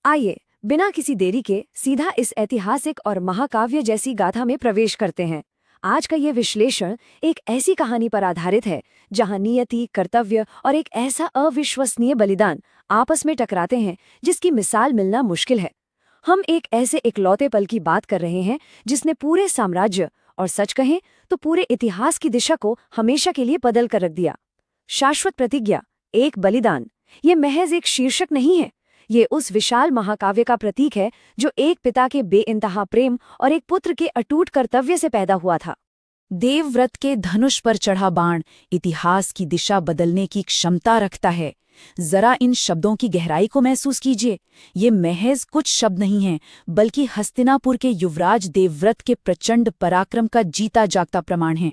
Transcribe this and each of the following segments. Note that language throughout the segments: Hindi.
आइए बिना किसी देरी के सीधा इस ऐतिहासिक और महाकाव्य जैसी गाथा में प्रवेश करते हैं। आज का ये विश्लेषण एक ऐसी कहानी पर आधारित है जहां नियति, कर्तव्य और एक ऐसा अविश्वसनीय बलिदान आपस में टकराते हैं जिसकी मिसाल मिलना मुश्किल है। हम एक ऐसे इकलौते पल की बात कर रहे हैं जिसने पूरे साम्राज्य और सच कहें तो पूरे इतिहास की दिशा को हमेशा के लिए बदल कर रख दिया। शाश्वत प्रतिज्ञा, एक बलिदान, ये महज एक शीर्षक नहीं है, ये उस विशाल महाकाव्य का प्रतीक है जो एक पिता के बेइंतहा प्रेम और एक पुत्र के अटूट कर्तव्य से पैदा हुआ था। देवव्रत के धनुष पर चढ़ा बाण इतिहास की दिशा बदलने की क्षमता रखता है। जरा इन शब्दों की गहराई को महसूस कीजिए। ये महज कुछ शब्द नहीं हैं, बल्कि हस्तिनापुर के युवराज देवव्रत के प्रचंड पराक्रम का जीता जागता प्रमाण है।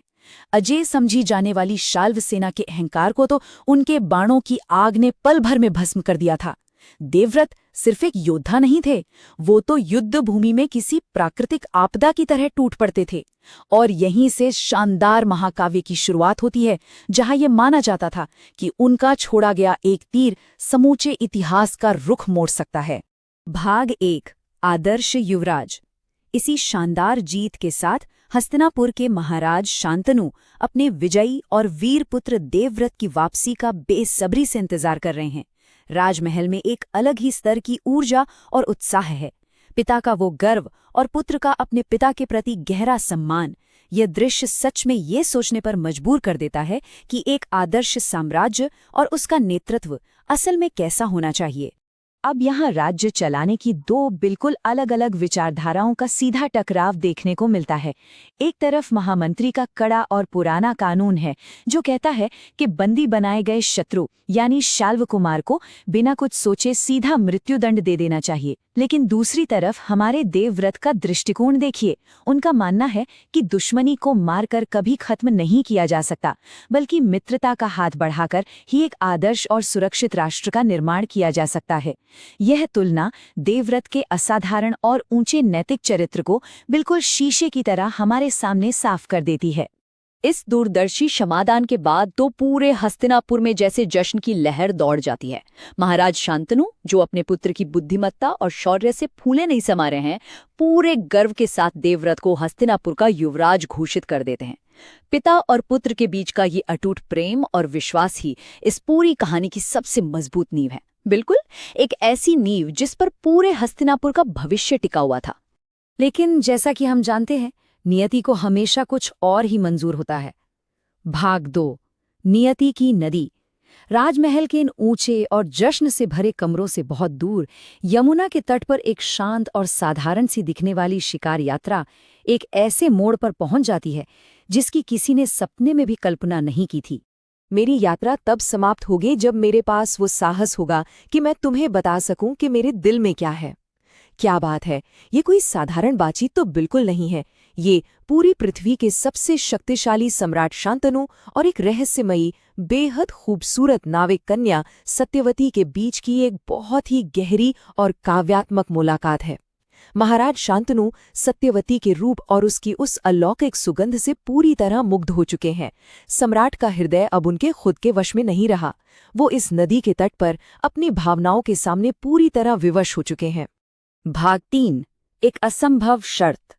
अजय समझी जाने वाली शाल्व सेना के अहंकार को तो उनके बाणों की आग ने पल भर में भस्म कर दिया था। देवव्रत सिर्फ एक योद्धा नहीं थे, वो तो युद्ध भूमि में किसी प्राकृतिक आपदा की तरह टूट पड़ते थे। और यहीं से शानदार महाकाव्य की शुरुआत होती है, जहां ये माना जाता था कि उनका छोड़ा गया एक तीर समूचे इतिहास का रुख मोड़ सकता है। भाग 1, आदर्श युवराज। इसी शानदार जीत के साथ हस्तिनापुर के महाराज शांतनु अपने विजयी और वीर पुत्र देवव्रत की वापसी का बेसब्री से इंतजार कर रहे हैं। राजमहल में एक अलग ही स्तर की ऊर्जा और उत्साह है। पिता का वो गर्व और पुत्र का अपने पिता के प्रति गहरा सम्मान, यह दृश्य सच में ये सोचने पर मजबूर कर देता है कि एक आदर्श साम्राज्य और उसका नेतृत्व असल में कैसा होना चाहिए। अब यहाँ राज्य चलाने की दो बिल्कुल अलग अलग विचारधाराओं का सीधा टकराव देखने को मिलता है। एक तरफ महामंत्री का कड़ा और पुराना कानून है जो कहता है कि बंदी बनाए गए शत्रु यानी शाल्व कुमार को बिना कुछ सोचे सीधा मृत्युदंड दे देना चाहिए। लेकिन दूसरी तरफ हमारे देवव्रत का दृष्टिकोण देखिए। उनका मानना है कि दुश्मनी को मारकर कभी खत्म नहीं किया जा सकता, बल्कि मित्रता का हाथ बढ़ाकर ही एक आदर्श और सुरक्षित राष्ट्र का निर्माण किया जा सकता है। यह तुलना देवव्रत के असाधारण और ऊंचे नैतिक चरित्र को बिल्कुल शीशे की तरह हमारे सामने साफ कर देती है। इस दूरदर्शी क्षमादान के बाद तो पूरे हस्तिनापुर में जैसे जश्न की लहर दौड़ जाती है। महाराज शांतनु, जो अपने पुत्र की बुद्धिमत्ता और शौर्य से फूले नहीं समा रहे हैं, पूरे गर्व के साथ देवव्रत को हस्तिनापुर का युवराज घोषित कर देते हैं। पिता और पुत्र के बीच का ये अटूट प्रेम और विश्वास ही इस पूरी कहानी की सबसे मजबूत नींव है। बिल्कुल एक ऐसी नींव जिस पर पूरे हस्तिनापुर का भविष्य टिका हुआ था। लेकिन जैसा कि हम जानते हैं, नियति को हमेशा कुछ और ही मंजूर होता है। भाग 2, नियति की नदी। राजमहल के इन ऊंचे और जश्न से भरे कमरों से बहुत दूर यमुना के तट पर एक शांत और साधारण सी दिखने वाली शिकार यात्रा एक ऐसे मोड़ पर पहुंच जाती है जिसकी किसी ने सपने में भी कल्पना नहीं की थी। मेरी यात्रा तब समाप्त होगी जब मेरे पास वो साहस होगा कि मैं तुम्हें बता सकूं कि मेरे दिल में क्या है। क्या बात है, ये कोई साधारण बातचीत तो बिल्कुल नहीं है। ये पूरी पृथ्वी के सबसे शक्तिशाली सम्राट शांतनु और एक रहस्यमयी, बेहद खूबसूरत नाविक कन्या सत्यवती के बीच की एक बहुत ही गहरी और काव्यात्मक मुलाकात है। महाराज शांतनु सत्यवती के रूप और उसकी उस अलौकिक सुगंध से पूरी तरह मुग्ध हो चुके हैं। सम्राट का हृदय अब उनके खुद के वश में नहीं रहा। वो इस नदी के तट पर अपनी भावनाओं के सामने पूरी तरह विवश हो चुके हैं। भाग 3, एक असंभव शर्त।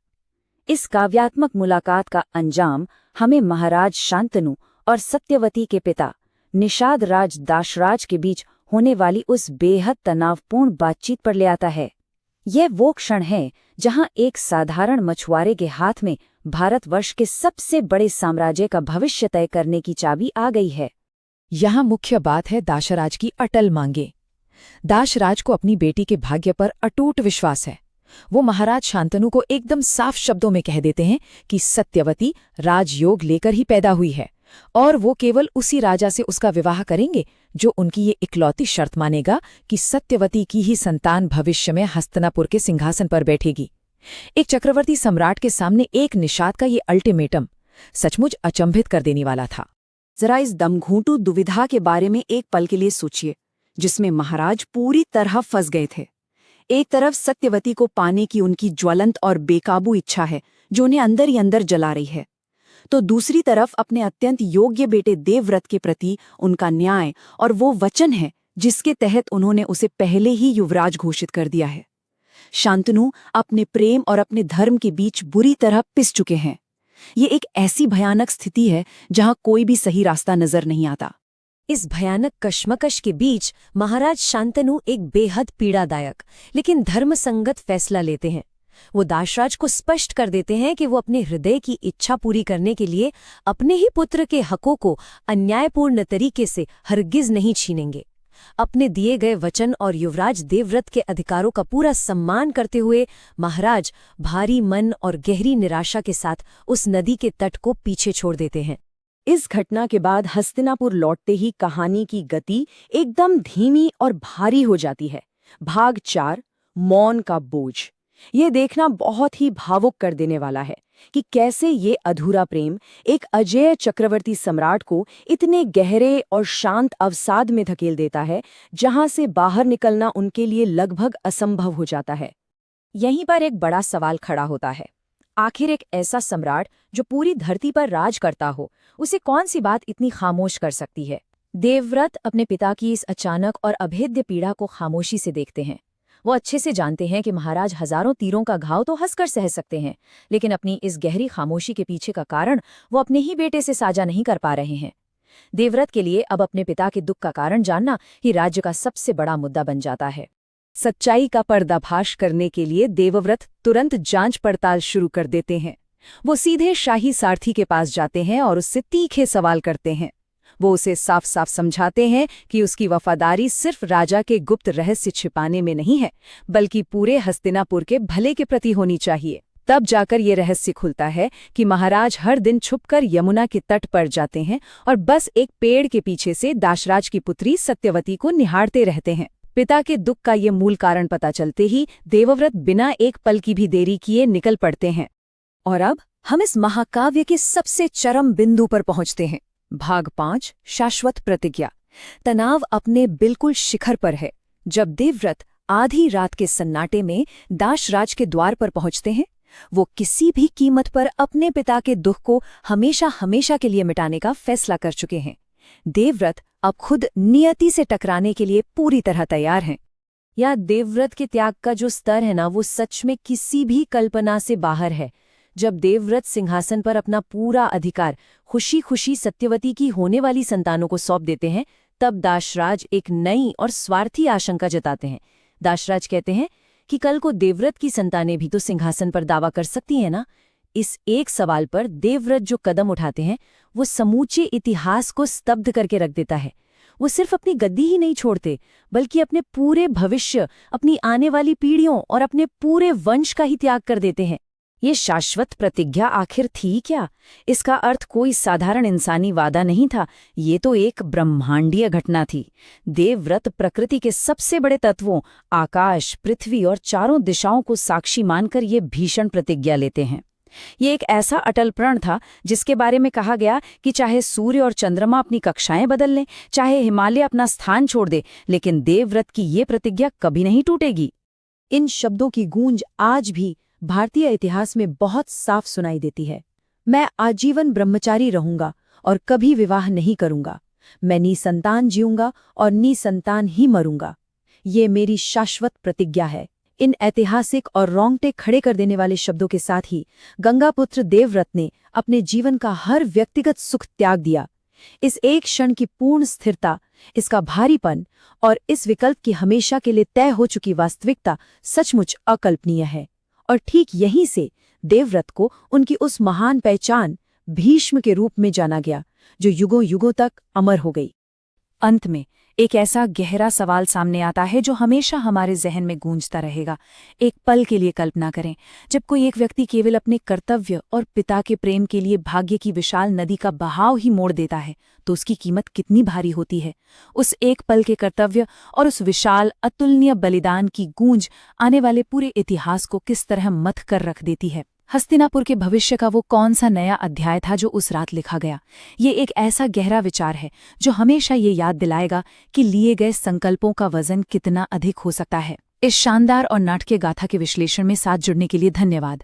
इस काव्यात्मक मुलाकात का अंजाम हमें महाराज शांतनु और सत्यवती के पिता निषाद राज दाशराज के बीच होने वाली उस बेहद तनावपूर्ण बातचीत पर ले आता है। यह वो क्षण है जहां एक साधारण मछुआरे के हाथ में भारतवर्ष के सबसे बड़े साम्राज्य का भविष्य तय करने की चाबी आ गई है। यहाँ मुख्य बात है दाशराज की अटल मांगे। दाशराज को अपनी बेटी के भाग्य पर अटूट विश्वास है। वो महाराज शांतनु को एकदम साफ शब्दों में कह देते हैं कि सत्यवती राजयोग लेकर ही पैदा हुई है और वो केवल उसी राजा से उसका विवाह करेंगे जो उनकी ये इकलौती शर्त मानेगा कि सत्यवती की ही संतान भविष्य में हस्तिनापुर के सिंहासन पर बैठेगी। एक चक्रवर्ती सम्राट के सामने एक निषाद का ये अल्टीमेटम सचमुच अचंभित कर देने वाला था। जरा इस दमघूंटू दुविधा के बारे में एक पल के लिए सोचिए, जिसमें महाराज पूरी तरह फंस गए थे। एक तरफ सत्यवती को पाने की उनकी ज्वलंत और बेकाबू इच्छा है जो उन्हें अंदर ही अंदर जला रही है, तो दूसरी तरफ अपने अत्यंत योग्य बेटे देवव्रत के प्रति उनका न्याय और वो वचन है जिसके तहत उन्होंने उसे पहले ही युवराज घोषित कर दिया है। शांतनु अपने प्रेम और अपने धर्म के बीच बुरी तरह पिस चुके हैं। ये एक ऐसी भयानक स्थिति है जहां कोई भी सही रास्ता नजर नहीं आता। इस भयानक कश्मकश के बीच महाराज शांतनु एक बेहद पीड़ादायक लेकिन धर्मसंगत फैसला लेते हैं। वो दाशराज को स्पष्ट कर देते हैं कि वो अपने हृदय की इच्छा पूरी करने के लिए अपने ही पुत्र के हकों को अन्यायपूर्ण तरीके से हरगिज नहीं छीनेंगे। अपने दिए गए वचन और युवराज देवव्रत के अधिकारों का पूरा सम्मान करते हुए महाराज भारी मन और गहरी निराशा के साथ उस नदी के तट को पीछे छोड़ देते हैं। इस घटना के बाद हस्तिनापुर लौटते ही कहानी की गति एकदम धीमी और भारी हो जाती है। भाग 4 मौन का बोझ। ये देखना बहुत ही भावुक कर देने वाला है कि कैसे ये अधूरा प्रेम एक अजेय चक्रवर्ती सम्राट को इतने गहरे और शांत अवसाद में धकेल देता है जहां से बाहर निकलना उनके लिए लगभग असंभव हो जाता है। यहीं पर एक बड़ा सवाल खड़ा होता है। आखिर एक ऐसा सम्राट जो पूरी धरती पर राज करता हो, उसे कौन सी बात इतनी खामोश कर सकती है? देवव्रत अपने पिता की इस अचानक और अभेद्य पीड़ा को खामोशी से देखते हैं। वो अच्छे से जानते हैं कि महाराज हजारों तीरों का घाव तो हंसकर सह सकते हैं, लेकिन अपनी इस गहरी खामोशी के पीछे का कारण वो अपने ही बेटे से साझा नहीं कर पा रहे हैं। देवव्रत के लिए अब अपने पिता के दुख का कारण जानना ही राज्य का सबसे बड़ा मुद्दा बन जाता है। सच्चाई का पर्दाफाश करने के लिए देवव्रत तुरंत जांच पड़ताल शुरू कर देते हैं। वो सीधे शाही सारथी के पास जाते हैं और उससे तीखे सवाल करते हैं। वो उसे साफ साफ समझाते हैं कि उसकी वफादारी सिर्फ राजा के गुप्त रहस्य छिपाने में नहीं है, बल्कि पूरे हस्तिनापुर के भले के प्रति होनी चाहिए। तब जाकर ये रहस्य खुलता है कि महाराज हर दिन छुपकर यमुना के तट पर जाते हैं और बस एक पेड़ के पीछे से दाशराज की पुत्री सत्यवती को निहारते रहते हैं। पिता के दुख का ये मूल कारण पता चलते ही देवव्रत बिना एक पल की भी देरी किए निकल पड़ते हैं। और अब हम इस महाकाव्य के सबसे चरम बिंदु पर पहुंचते हैं। भाग 5 शाश्वत प्रतिज्ञा। तनाव अपने बिल्कुल शिखर पर है जब देवव्रत आधी रात के सन्नाटे में दाशराज के द्वार पर पहुंचते हैं। वो किसी भी कीमत पर अपने पिता के दुख को हमेशा हमेशा के लिए मिटाने का फैसला कर चुके हैं। देवव्रत अब खुद नियति से टकराने के लिए पूरी तरह तैयार हैं। या देवव्रत के त्याग का जो स्तर है ना, वो सच में किसी भी कल्पना से बाहर है। जब देवव्रत सिंहासन पर अपना पूरा अधिकार खुशी खुशी सत्यवती की होने वाली संतानों को सौंप देते हैं, तब दाशराज एक नई और स्वार्थी आशंका जताते हैं। दाशराज कहते हैं कि कल को देवव्रत की संतानें भी तो सिंहासन पर दावा कर सकती हैं ना। इस एक सवाल पर देवव्रत जो कदम उठाते हैं वो समूचे इतिहास को स्तब्ध करके रख देता है। वो सिर्फ अपनी गद्दी ही नहीं छोड़ते, बल्कि अपने पूरे भविष्य, अपनी आने वाली पीढ़ियों और अपने पूरे वंश का ही त्याग कर देते हैं। ये शाश्वत प्रतिज्ञा आखिर थी क्या? इसका अर्थ कोई साधारण इंसानी वादा नहीं था, ये तो एक ब्रह्मांडीय घटना थी। देवव्रत प्रकृति के सबसे बड़े तत्वों आकाश, पृथ्वी और चारों दिशाओं को साक्षी मानकर ये भीषण प्रतिज्ञा लेते हैं। ये एक ऐसा अटल प्रण था जिसके बारे में कहा गया कि चाहे सूर्य और चंद्रमा अपनी कक्षाएं बदल लें, चाहे हिमालय अपना स्थान छोड़ दे, लेकिन देवव्रत की ये प्रतिज्ञा कभी नहीं टूटेगी। इन शब्दों की गूंज आज भी भारतीय इतिहास में बहुत साफ सुनाई देती है। मैं आजीवन ब्रह्मचारी रहूंगा और कभी विवाह नहीं करूंगा। मैं निसंतान जीऊंगा और निसंतान ही मरूंगा। ये मेरी शाश्वत प्रतिज्ञा है। इन ऐतिहासिक और रोंगटे खड़े कर देने वाले शब्दों के साथ ही गंगापुत्र देवव्रत ने अपने जीवन का हर व्यक्तिगत सुख त्याग दिया। इस एक क्षण की पूर्ण स्थिरता, इसका भारीपन और इस विकल्प की हमेशा के लिए तय हो चुकी वास्तविकता सचमुच अकल्पनीय है। और ठीक यहीं से देवव्रत को उनकी उस महान पहचान भीष्म के रूप में जाना गया, जो युगों युगों तक अमर हो गई। अंत में एक ऐसा गहरा सवाल सामने आता है जो हमेशा हमारे जहन में गूंजता रहेगा। एक पल के लिए कल्पना करें, जब कोई एक व्यक्ति केवल अपने कर्तव्य और पिता के प्रेम के लिए भाग्य की विशाल नदी का बहाव ही मोड़ देता है, तो उसकी कीमत कितनी भारी होती है। उस एक पल के कर्तव्य और उस विशाल अतुलनीय बलिदान की गूंज आने वाले पूरे इतिहास को किस तरह मथ कर रख देती है। हस्तिनापुर के भविष्य का वो कौन सा नया अध्याय था जो उस रात लिखा गया? ये एक ऐसा गहरा विचार है जो हमेशा ये याद दिलाएगा कि लिए गए संकल्पों का वजन कितना अधिक हो सकता है। इस शानदार और नाटकीय गाथा के विश्लेषण में साथ जुड़ने के लिए धन्यवाद।